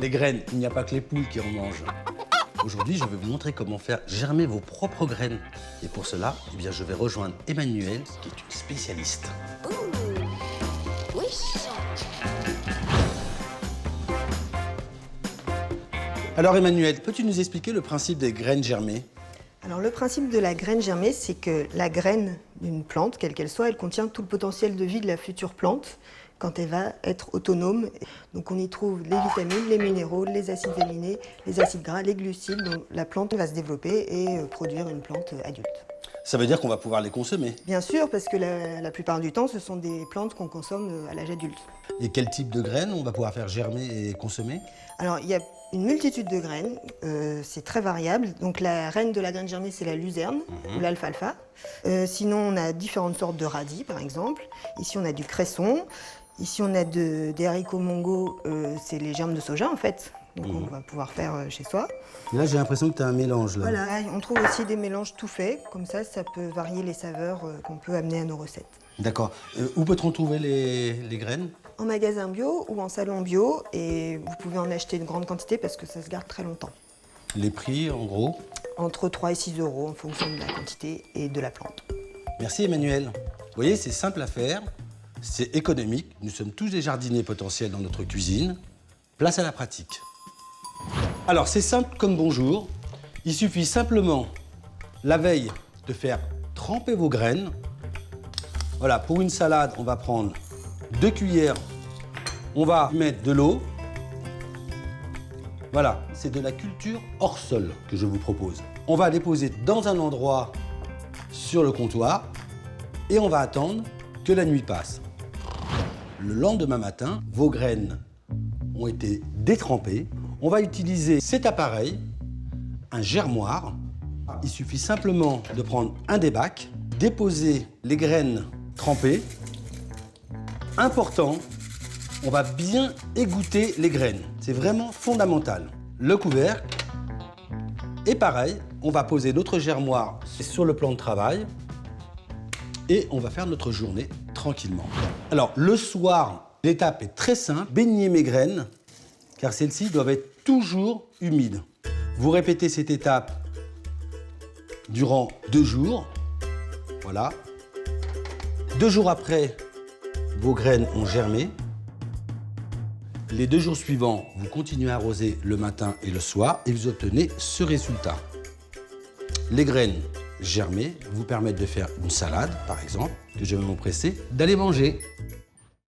Les graines, il n'y a pas que les poules qui en mangent. Aujourd'hui, je vais vous montrer comment faire germer vos propres graines. Et pour cela, eh bien, je vais rejoindre Emmanuelle, qui est une spécialiste. Oui. Alors Emmanuelle, peux-tu nous expliquer le principe des graines germées? Alors le principe de la graine germée, c'est que la graine d'une plante, quelle qu'elle soit, elle contient tout le potentiel de vie de la future plante quand elle va être autonome. Donc on y trouve les vitamines, les minéraux, les acides aminés, les acides gras, les glucides. Donc la plante va se développer et produire une plante adulte. Ça veut dire qu'on va pouvoir les consommer. Bien sûr, parce que la plupart du temps, ce sont des plantes qu'on consomme à l'âge adulte. Et quel type de graines on va pouvoir faire germer et consommer? Alors il y a une multitude de graines, c'est très variable. Donc la reine de la graine germée, c'est la luzerne ou l'alfalfa. Sinon, on a différentes sortes de radis, par exemple. Ici, on a du cresson. Ici, on a des haricots mongo, c'est les germes de soja, en fait. Donc on va pouvoir faire chez soi. Et là, j'ai l'impression que tu as un mélange. Là. Voilà, on trouve aussi des mélanges tout faits. Comme ça peut varier les saveurs qu'on peut amener à nos recettes. D'accord. Où peut-on trouver les graines? En magasin bio ou en salon bio, et vous pouvez en acheter une grande quantité parce que ça se garde très longtemps. Les prix, en gros? Entre 3 et 6 euros en fonction de la quantité et de la plante. Merci Emmanuelle. Vous voyez, c'est simple à faire, c'est économique. Nous sommes tous des jardiniers potentiels dans notre cuisine. Place à la pratique. Alors, c'est simple comme bonjour. Il suffit simplement, la veille, de faire tremper vos graines. Voilà, pour une salade, on va prendre 2 cuillères. On va mettre de l'eau. Voilà, c'est de la culture hors sol que je vous propose. On va les poser dans un endroit sur le comptoir et on va attendre que la nuit passe. Le lendemain matin, vos graines ont été détrempées. On va utiliser cet appareil, un germoir. Il suffit simplement de prendre un des bacs, déposer les graines trempées. Important, on va bien égoutter les graines. C'est vraiment fondamental. Le couvercle. Et pareil, on va poser notre germoir sur le plan de travail et on va faire notre journée tranquillement. Alors, le soir, l'étape est très simple. Baignez mes graines, car celles-ci doivent être toujours humides. Vous répétez cette étape durant 2 jours. Voilà. 2 jours après, vos graines ont germé. Les 2 jours suivants, vous continuez à arroser le matin et le soir et vous obtenez ce résultat. Les graines germées vous permettent de faire une salade, par exemple, que je vais m'empresser d'aller manger.